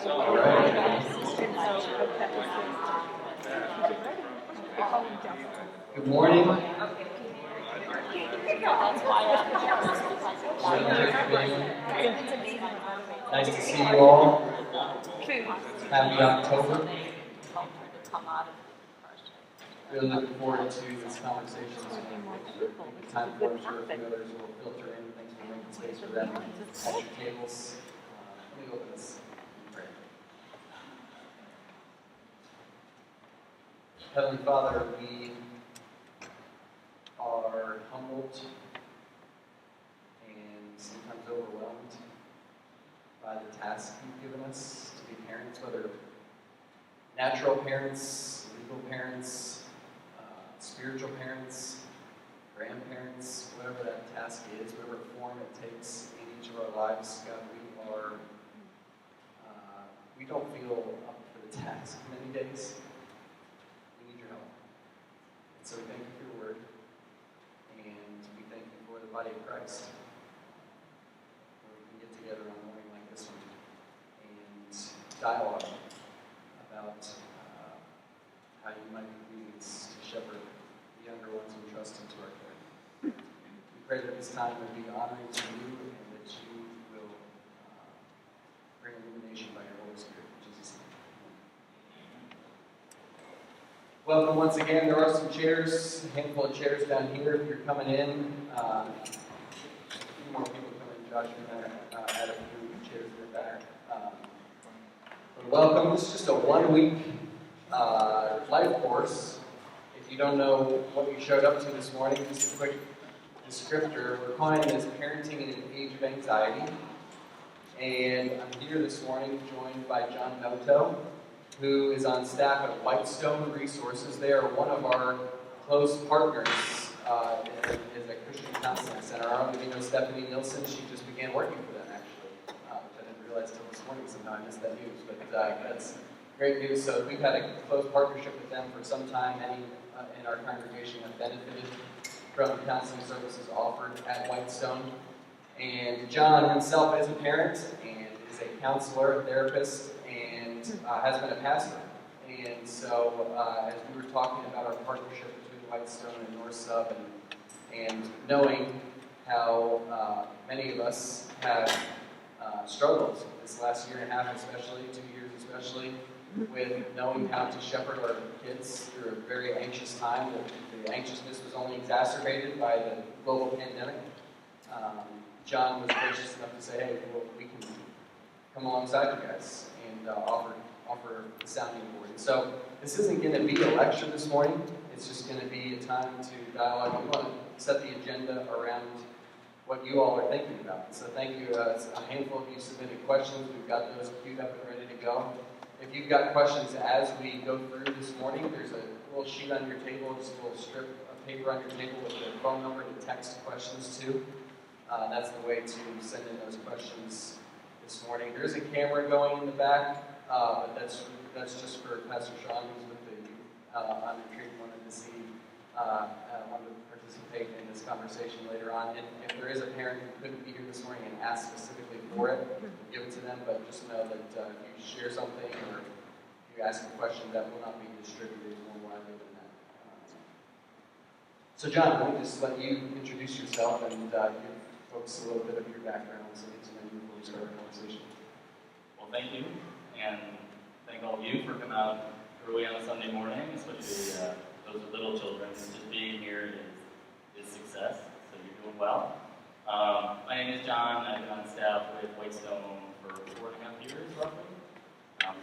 All right. Good morning. Nice to see you all. Happy October. Really looking forward to this conversation. Time for I'm sure a few others will filter in. Thanks for making space for them at your tables. Let me open this in prayer. Heavenly Father, we are humbled and sometimes overwhelmed by the task you've given us to be parents, whether natural parents, legal parents, spiritual parents, grandparents, whatever that task is, whatever form it takes in each of our lives. God, we don't feel up for the task many days. We need your help. And so we thank you for your word, and we thank you for the body of Christ, where we can get together on a morning like this one and dialogue about how you might be pleased to shepherd the younger ones we trust into our care. We pray that this time will be honoring to you and that you will bring illumination by your Holy Spirit. In Jesus' name. Welcome once again. There are some chairs, a handful of chairs down here if you're coming in. A few more people coming. Josh, you're going to add a few chairs in the back. But welcome. This is just a one-week life course. If you don't know what you showed up to this morning, just a quick descriptor. We're calling this Parenting in an Age of Anxiety. And I'm here this morning joined by John Noto, who is on staff at Whitestone Resources. They are one of our close partners as a Christian counseling center. Our own, you know, Stephanie Nilsson, she just began working for them, actually, which I didn't realize till this morning somehow. I missed that news, but that's great news. So we've had a close partnership with them for some time. Many in our congregation have benefited from counseling services offered at Whitestone. And John himself is a parent and is a counselor, a therapist, and has been a pastor. And so as we were talking about our partnership between Whitestone and North Sub, and knowing how many of us have struggled this last year and a half especially, 2 years especially, with knowing how to shepherd our kids through a very anxious time. The anxiousness was only exacerbated by the global pandemic. John was gracious enough to say, hey, well, we can come alongside you guys and offer the sounding board. And so this isn't going to be a lecture this morning. It's just going to be a time to dialogue. We want to set the agenda around what you all are thinking about. So thank you. A handful of you submitted questions. We've got those queued up and ready to go. If you've got questions as we go through this morning, there's a little sheet on your table, just a little strip of paper on your table with the phone number to text questions to. That's the way to send in those questions this morning. There is a camera going in the back, but that's just for Pastor Sean, who's with the youth on retreat, wanted to participate in this conversation later on. And if there is a parent who couldn't be here this morning and ask specifically for it, give it to them, but just know that if you share something or if you ask a question, that will not be distributed more widely than that. So John, let me just let you introduce yourself and give folks a little bit of your background so get to know you before we start our conversation. Well, thank you, and thank all of you for coming out early on a Sunday morning, especially those with little children. Just being here is success, so you're doing well. My name is John. I've been on staff with Whitestone for 4.5 years, roughly.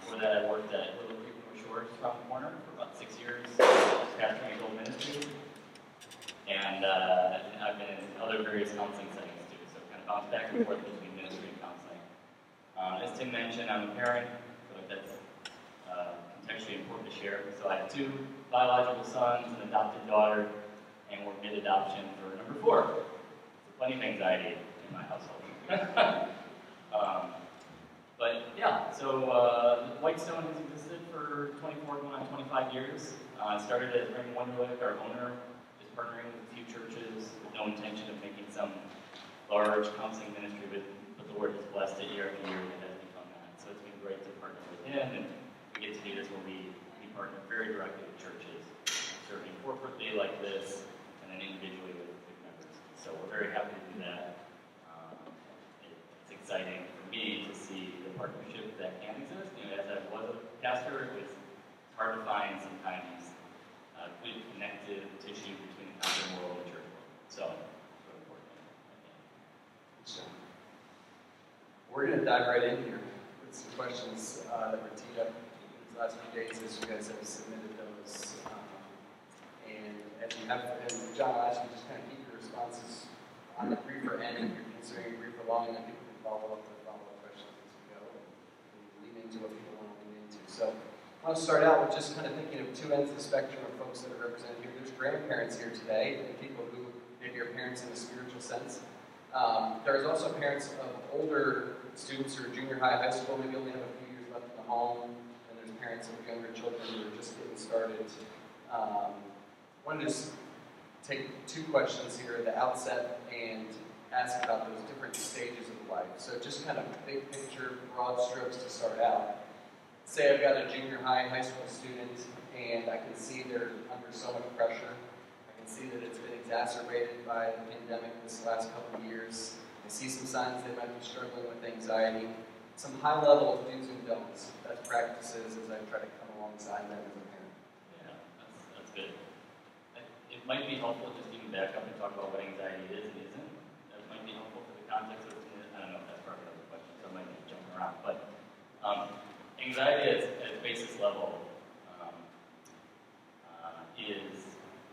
Before that, I worked at Little Creek North Shore, just around the corner, for about 6 years, pastoring adult ministry. And I've been in other various counseling settings too, so kind of bounce back and forth between ministry and counseling. As Tim mentioned, I'm a parent, so that's contextually important to share. So I have 2 biological sons, an adopted daughter, and we're mid-adoption for number 4. So plenty of anxiety in my household. But yeah, so Whitestone has existed for 24, going on 25 years. I started as Raymond Wunderlich, our owner, just partnering with a few churches with no intention of making some large counseling ministry, but the Lord has blessed it year after year and it has become that. So it's been great to partner we get to do this where we partner very directly with churches, serving corporately like this, and then individually with members. So we're very happy to do that. It's exciting for me to see the partnership that can exist. You know, as I was a pastor, it was hard to find sometimes good connective tissue between the counseling world and the church world. So it's really important. So, we're going to dive right in here with some questions that were teed up these last few days as you guys have submitted those. And as you have, and John, I'll ask you just kind of keep your responses on the briefer end if you're considering brief or long, and then people can follow up with follow-up questions as we go and lean into what people want to lean into. So I want to start out with just kind of thinking of two ends of the spectrum of folks that are represented here. There's grandparents here today, and people who maybe are parents in a spiritual sense. There's also parents of older students who are junior high, high school, maybe only have a few years left in the home, and there's parents of younger children who are just getting started. I want to just take two questions here at the outset and ask about those different stages of life. So just kind of big picture, broad strokes to start out. Say I've got a junior high, high school student, and I can see they're under so much pressure. I can see that it's been exacerbated by the pandemic this last couple of years. I see some signs they might be struggling with anxiety. Some high-level do's and don'ts, best practices as I try to come alongside them as a parent. Yeah, that's good. It might be helpful just even back up and talk about what anxiety is and isn't. That might be helpful for the context of it. I don't know if that's part of the question, so I might be jumping around. But anxiety at basis level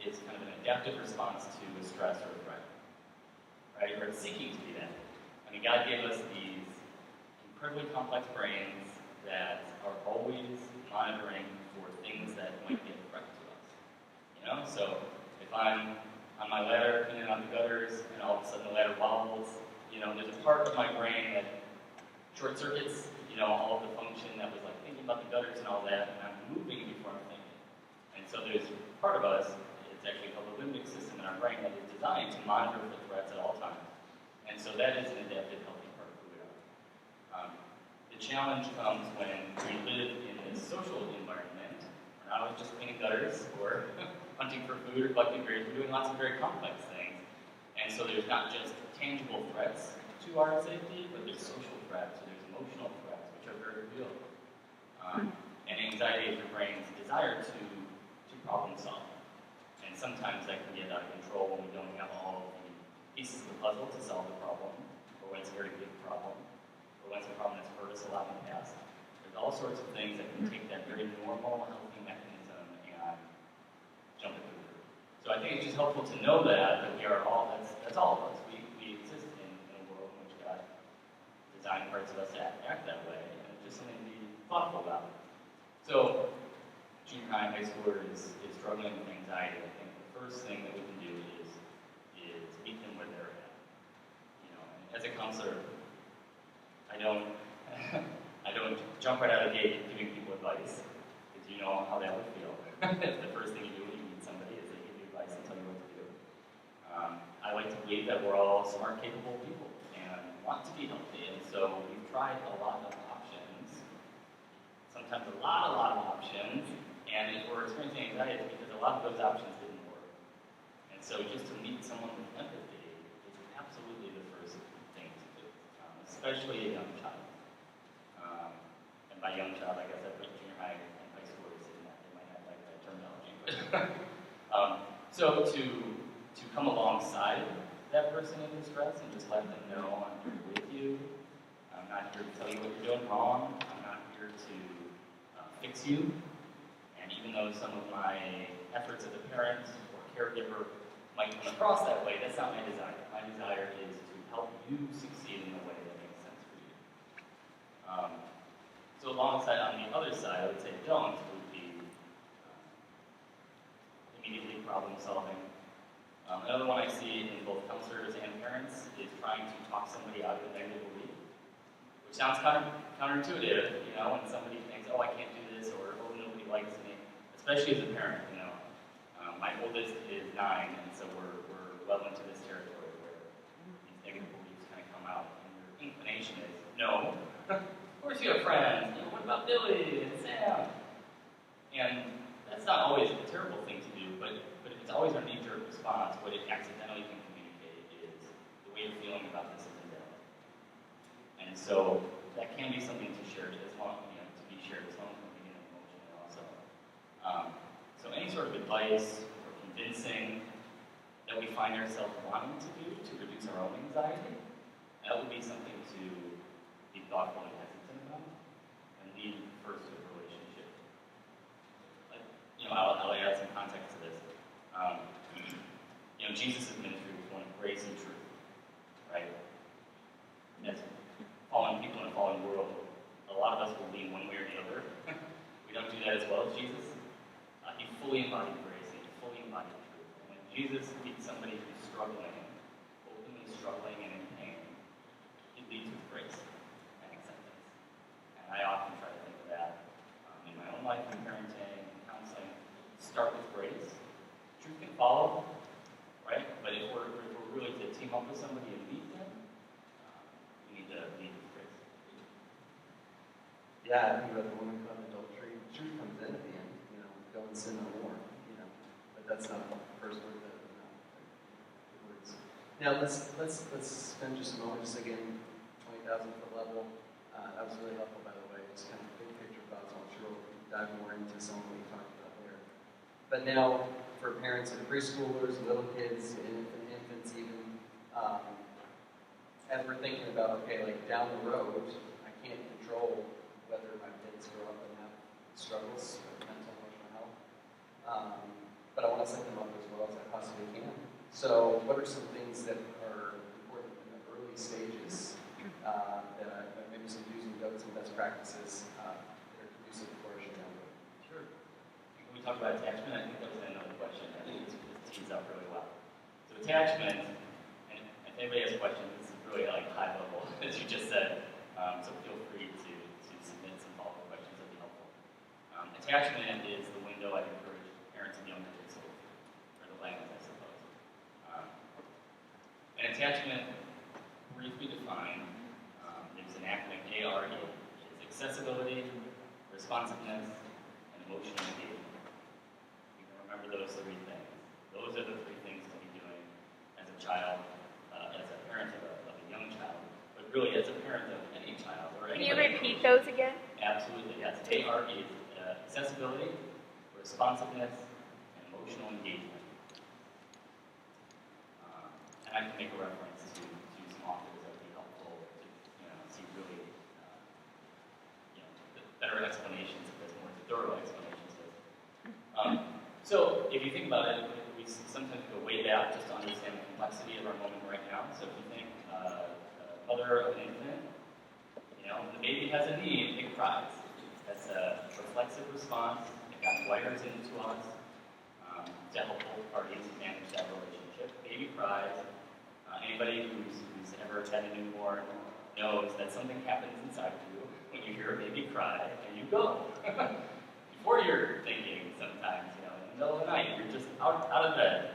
is kind of an adaptive response to a stress or a threat, right? Or seeking to be that. I mean, God gave us these incredibly complex brains that are always monitoring for things that might be a threat to us. You know, so if I'm on my ladder, cleaning out the gutters, and all of a sudden the ladder wobbles, you know, there's a part of my brain that short circuits, you know, all of the function that was like thinking about the gutters and all that, and I'm moving before I'm thinking. And so there's part of us, it's actually called the limbic system in our brain, that is designed to monitor for threats at all times. And so that is an adaptive, healthy part of who we are. The challenge comes when we live in this social environment. We're not always just cleaning gutters or hunting for food or collecting berries. We're doing lots of very complex things. And so there's not just tangible threats to our safety, but there's social threats, and there's emotional threats, which are very real. And anxiety is your brain's desire to problem solve. And sometimes that can get out of control when we don't have all of the pieces of the puzzle to solve the problem, or when it's a very big problem, or when it's a problem that's hurt us a lot in the past. There's all sorts of things that can take that very normal, healthy mechanism and jump it through. So I think it's just helpful to know that we are all, that's all of us. We exist in a world in which God designed parts of us to act that way, and it's just something to be thoughtful about. So, junior high, high schooler is struggling with anxiety. I think the first thing that we can do is meet them where they're at. You know, and as a counselor, I don't jump right out of the gate giving people advice, because you know how that would feel. That's the first thing you do when you meet somebody is they give you advice and tell you what to do. I like to believe that we're all smart, capable people and want to be healthy, and so we've tried a lot of options. Sometimes a lot of options, and if we're experiencing anxiety, it's because a lot of those options didn't work. And so just to meet someone with empathy is absolutely the first thing to do, especially a young child. And by young child, I guess I put junior high and high schoolers in that. They might not like that terminology. But so to come alongside that person in distress and just let them know I'm here with you. I'm not here to tell you what you're doing wrong. I'm not here to fix you. And even though some of my efforts as a parent or caregiver might come across that way, that's not my desire. My desire is to help you succeed in a way that makes sense for you. So alongside, on the other side, I would say don't would be immediately problem solving. Another one I see in both counselors and parents is trying to talk somebody out of a negative belief, which sounds counterintuitive, you know, when somebody thinks, oh, I can't do this, or oh, nobody likes me, especially as a parent, you know. My oldest is 9, and so we're well into this territory where these negative beliefs kind of come out, and your inclination is, no, of course you have friends, you know, what about Billy and Sam? And that's not always a terrible thing to do, but it's always our knee-jerk response. What it accidentally can communicate is the way you're feeling about this is invalid. And so that can be something to share as long, to be shared as long as we're being emotional also. So any sort of advice or convincing that we find ourselves wanting to do to reduce our own anxiety, that would be something to be thoughtful and hesitant about, and lead first to a relationship. Like, I'll add some context to this. Jesus' ministry was one of grace and truth, right? As fallen people in a fallen world, a lot of us will lean one way or the other. We don't do that as well as Jesus. He fully embodied grace, and he fully embodied truth. And when Jesus meets somebody who's struggling, openly struggling and in pain, he leads with grace and acceptance. And I often try to think of that in my own life, in parenting, and counseling. Start with grace. Truth can follow, right? But if we're really to team up with somebody and meet them, we need to lead with grace. Yeah, I think about the woman caught in adultery. Truth comes in at the end, go and sin no more, But that's not the first word that words. Now let's spend just a moment, just again, 20,000 foot level. That was really helpful, by the way. Just kind of big picture thoughts. I'm sure we'll dive more into some of what you talked about there. But now, for parents of preschoolers, little kids, infants even, as we're thinking about, okay, like down the road, I can't control whether my kids grow up and have struggles with mental and emotional health. But I want to set them up as well as I possibly can. So what are some things that are important in the early stages maybe some do's and don'ts and best practices that are conducive to flourishing down the road? Sure. When we talk about attachment, I think that was another question. I think this tees up really well. So attachment, and if anybody has questions, this is really like high level, as you just said. So feel free to submit some follow-up questions that would be helpful. Attachment is the window I encourage parents and young kids to look through, or the lens, I suppose. And attachment, briefly defined, is an acronym ARE. It's accessibility, responsiveness, and emotional engagement. You can remember those three things. Those are the three things to be doing as a child, as a parent of a young child, but really as a parent of any child. Or Can you repeat those again? Absolutely, yes. ARE is accessibility, responsiveness, and emotional engagement. And I can make a reference to some authors that would be helpful to see really better explanations of this, more thorough explanations of this. So if you think about it, we sometimes go way back just to understand the complexity of our moment right now. So if you think mother of an infant, the baby has a need, it cries. That's a reflexive response. It got wires into us to help both parties manage that relationship. Baby cries. Anybody who's ever had a newborn knows that something happens inside of you when you hear a baby cry, and you go. Before you're thinking sometimes, in the middle of the night, you're just out of bed.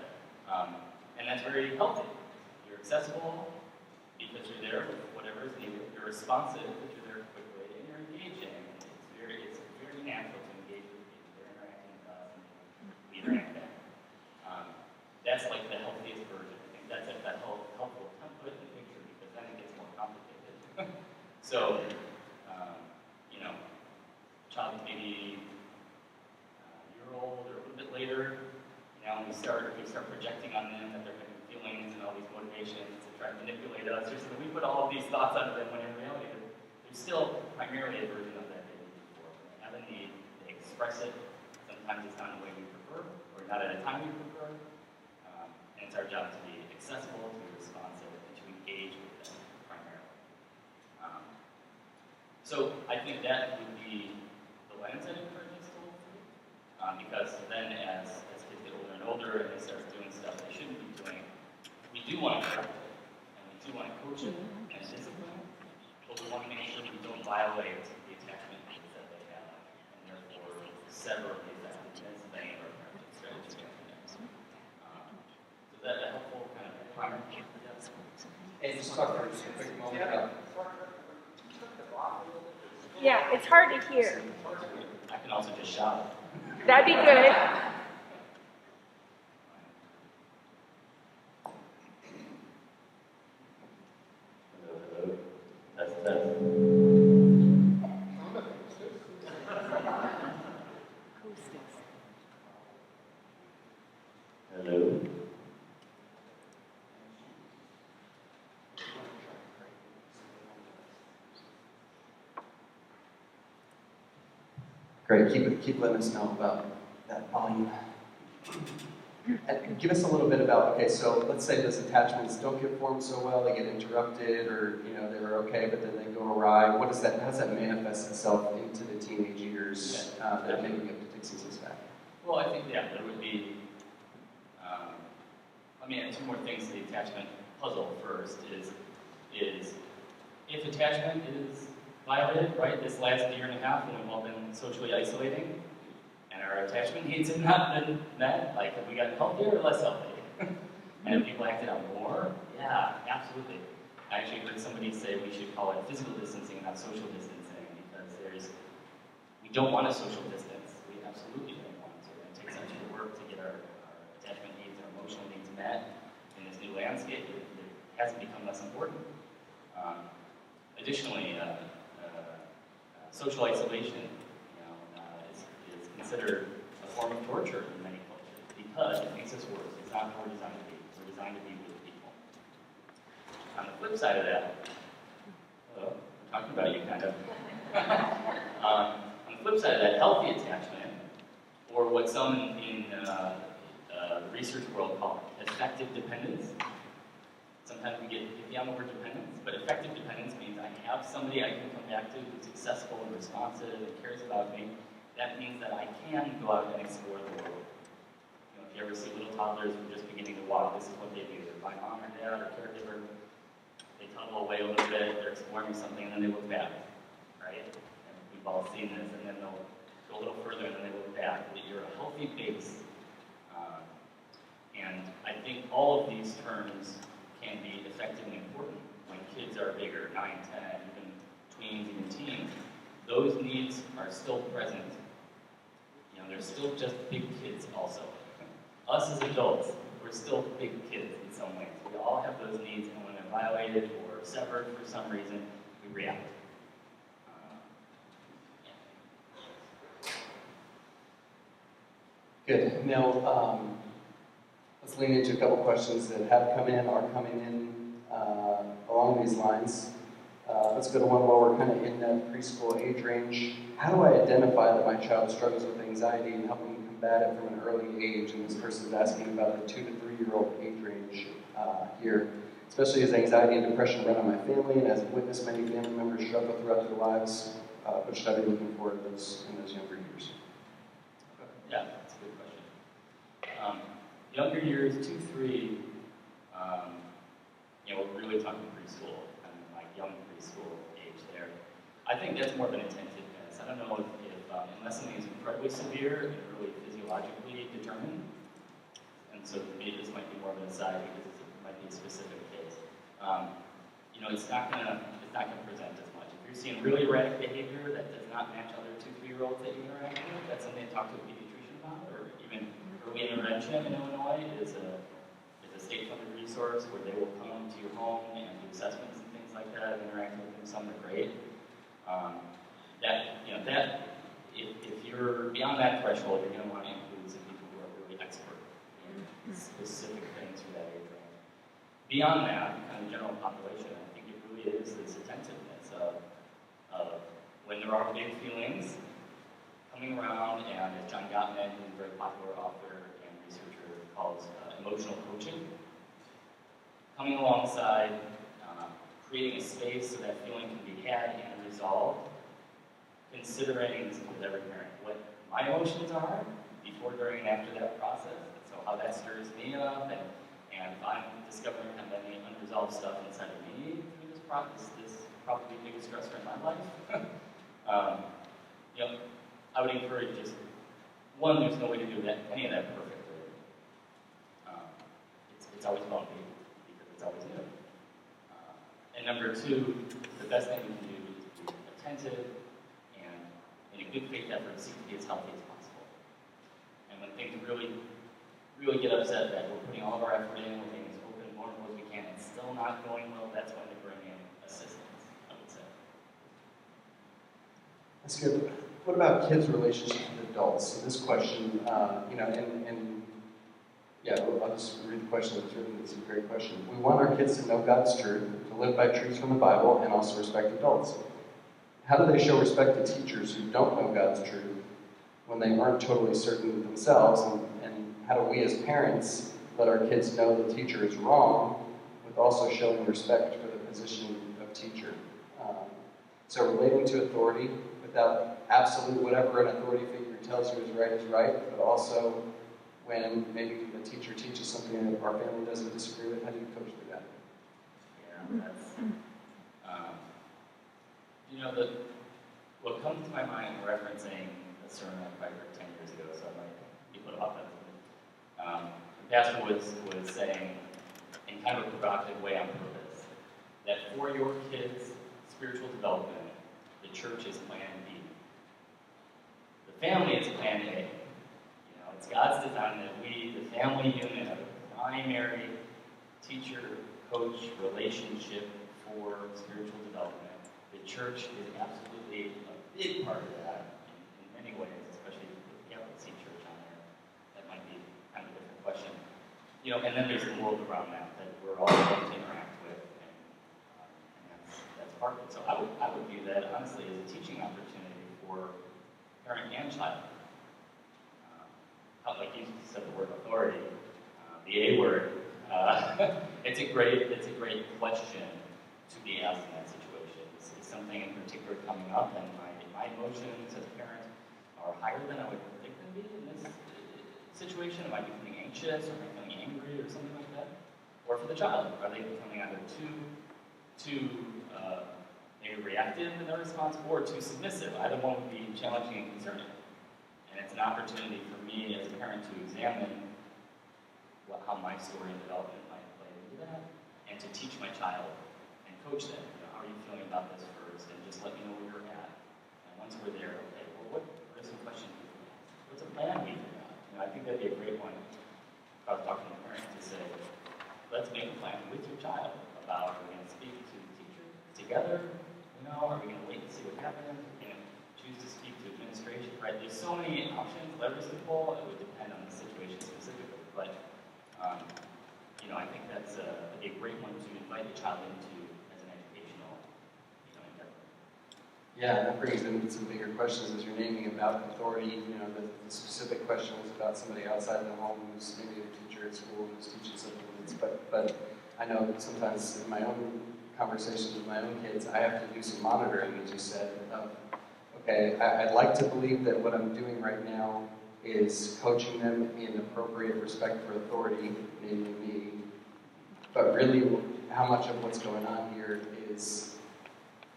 And that's very healthy. You're accessible because you're there with whatever is needed. You're responsive because you're there quickly, and you're engaging. It's very natural to engage with people. They're interacting with us, and we interact back. That's like the healthiest version. I think that's like that helpful template and picture, because then it gets more complicated. So, child maybe a year old or a little bit later, we start projecting on them that they're having feelings and all these motivations to try to manipulate us, or so that we put all of these thoughts onto them when in reality there's still primarily a version of that baby before. They have a need, they express it. Sometimes it's not in the way we prefer, or not at a time we prefer. And it's our job to be accessible, to be responsive, and to engage with them primarily. So I think that would be the lens I'd encourage us to look through. Because then as kids get older and older and they start doing stuff they shouldn't be doing, we do want to correct it. And we do want to coach it and discipline, but we want to make sure we don't violate the attachment needs that they have, and therefore sever the effectiveness of any of our parenting strategies. So that a helpful kind of primer. And just talk for just a quick moment about. Yeah, it's hard to hear. I can also just shout. That'd be good. Hello, hello. Test, test. Hello. Great, keep letting us know about that volume. And give us a little bit about, okay, so let's say those attachments don't get formed so well, they get interrupted, or they're okay, but then they go awry. How does that manifest itself into the teenage years that maybe we have to take some steps back? Well, I think, there would be, two more things to the attachment puzzle first is if attachment is violated, right, this last year and a half when we've all been socially isolating, and our attachment needs have not been met, like have we gotten healthier or less healthy? And have people acted out more? Yeah, absolutely. I actually heard somebody say we should call it physical distancing, not social distancing, because we don't want to social distance. We absolutely don't want to. It takes such work to get our attachment needs, our emotional needs met in this new landscape. It hasn't become less important. Additionally, social isolation is considered a form of torture in many cultures because it makes us worse. It's not how we're designed to be. We're designed to be with people. On the flip side of that, I'm talking about you kind of. On the flip side of that, healthy attachment, or what some in the research world call effective dependence. Sometimes we get iffy on the word dependence, but effective dependence means I have somebody I can come back to who's accessible and responsive and cares about me. That means that I can go out and explore the world. If you ever see little toddlers who are just beginning to walk, this is what they do. My mom or dad or caregiver, they tunnel away a little bit, they're exploring something, and then they look back, right? And we've all seen this, and then they'll go a little further, and then they look back. That you're a healthy base. And I think all of these terms can be effective and important when kids are bigger, 9, 10, even tweens, even teens. Those needs are still present. They're still just big kids also. Us as adults, we're still big kids in some ways. We all have those needs, and when they're violated or severed for some reason, we react. Good. Now, let's lean into a couple questions that have come in, are coming in along these lines. Let's go to one while we're kind of in that preschool age range. How do I identify that my child struggles with anxiety and help them combat it from an early age? And this person's asking about the 2 to 3-year-old age range here. Especially as anxiety and depression run on my family, and as I've witnessed many family members struggle throughout their lives, what should I be looking for in those younger years? Yeah, that's a good question. Younger years, 2, 3, we're really talking preschool, and like young preschool age there. I think that's more of an attentiveness. I don't know if unless something is incredibly severe and really physiologically determined, and so maybe this might be more of an aside because it might be a specific case. It's not gonna present as much. If you're seeing really erratic behavior that does not match other 2, 3-year-olds that you interact with, that's something to talk to a pediatrician about, or even early intervention in Illinois is a state-funded resource where they will come to your home and do assessments and things like that and interact with them. Some are great. If you're beyond that threshold, you're going to want to include some people who are really expert in specific things for that age range. Beyond that, kind of general population, I think it really is this attentiveness of when there are big feelings coming around, and as John Gottman, who's a very popular author and researcher, calls emotional coaching, coming alongside, creating a space so that feeling can be had and resolved, considering with every parent what my emotions are before, during, and after that process, so how that stirs me up, and if I'm discovering kind of any unresolved stuff inside of me through this process, this probably biggest stressor in my life. I would encourage just, one, there's no way to do any of that perfectly. It's always bumpy, because it's always new. And number 2, the best thing we can do is be attentive and, in a good faith effort, seek to be as healthy as possible. And when things really get upset that we're putting all of our effort in, we're being as open and vulnerable as we can, and still not going well, that's when they bring in assistance, I would say. That's good. What about kids' relationships with adults? So this question, I'll just read the question that's written. It's a great question. We want our kids to know God's truth, to live by truths from the Bible, and also respect adults. How do they show respect to teachers who don't know God's truth when they aren't totally certain themselves? And how do we as parents let our kids know the teacher is wrong with also showing respect for the position of teacher? So relating to authority without absolute whatever an authority figure tells you is right, but also when maybe the teacher teaches something that our family doesn't disagree with, how do you coach through that? Yeah, that's, what comes to my mind referencing a sermon I heard 10 years ago, so I might be put off that. The pastor was saying, in kind of a provocative way on purpose, that for your kids' spiritual development, the church is plan B. The family is plan A. It's God's design that we, the family unit, are the primary teacher-coach relationship for spiritual development. The church is absolutely a big part of that in many ways, especially if you have a church on there. That might be kind of a different question. And then there's the world around that we're all going to interact with, and that's part of it. So I would view that, honestly, as a teaching opportunity for parent and child. Like you said, the word authority, the A word. It's a great question to be asked in that situation. Is something in particular coming up, and my emotions as a parent are higher than I would think them to be in this situation? Am I becoming anxious, or am I becoming angry, or something like that? Or for the child, are they becoming either too maybe reactive in their response, or too submissive? Either one would be challenging and concerning. And it's an opportunity for me as a parent to examine how my story and development might play into that, and to teach my child and coach them. How are you feeling about this first? And just let me know where you're at. And once we're there, okay, well, what are some questions we can ask? What's a plan we can have? I think that'd be a great one. If I was talking to parents to say, let's make a plan with your child about, are we going to speak to the teacher together? Are we going to wait and see what happens? Choose to speak to administration, right? There's so many options, levers to pull. It would depend on the situation specifically, but I think that's a great one to invite the child into as an educational endeavor. Yeah, that brings in some bigger questions as you're naming about authority. The specific question was about somebody outside the home who's maybe a teacher at school who's teaching something. But I know sometimes in my own conversations with my own kids, I have to do some monitoring, as you said, of okay, I'd like to believe that what I'm doing right now is coaching them in appropriate respect for authority, namely me. But really, how much of what's going on here is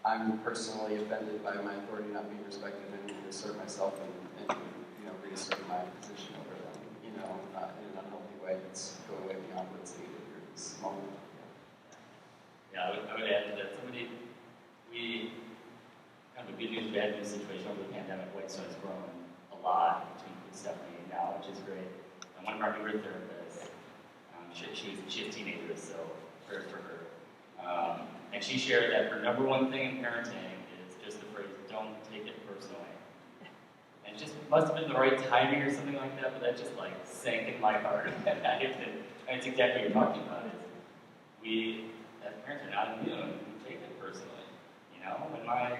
I'm personally offended by my authority not being respected and reassert myself and reassert my position over them, in an unhealthy way that's going way beyond what's needed here at this moment. Yeah, I would add to that. We kind of a good news, bad news situation over the pandemic. Whitestone has grown a lot between Stephanie now, which is great. And one of our newer therapists, she has teenagers, so prayers for her. And she shared that her number one thing in parenting is just the phrase, don't take it personally. And it just must have been the right timing or something like that, but that just sank in my heart. And it's exactly what you're talking about. Is we, as parents, are not immune. We take it personally. When my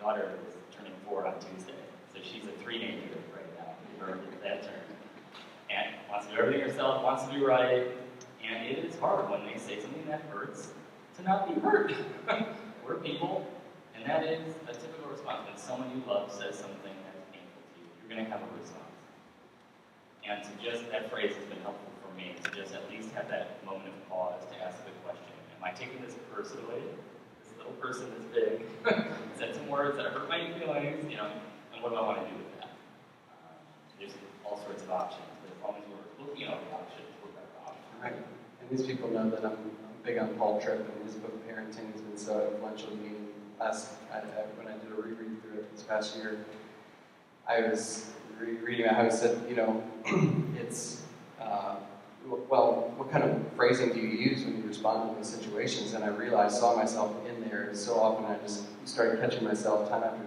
daughter is turning 4 on Tuesday, so she's a 3-nager right now, for that term. And wants to do everything herself, wants to be right, and it is hard when they say something that hurts to not be hurt. We're people, and that is a typical response. When someone you love says something that's painful to you, you're going to have a response. And that phrase has been helpful for me, to just at least have that moment of pause to ask the question, am I taking this personally? This little person is big, said some words that hurt my feelings, and what do I want to do with that? There's all sorts of options, but as long as we're looking at all the options, we're better off. Right. And these people know that I'm big on Paul Tripp, and his book Parenting has been so influential to me. When I did a reread through it this past year, I was reading how he said, you know, it's, well, what kind of phrasing do you use when you respond to those situations? And I realized, saw myself in there, and so often I just started catching myself time after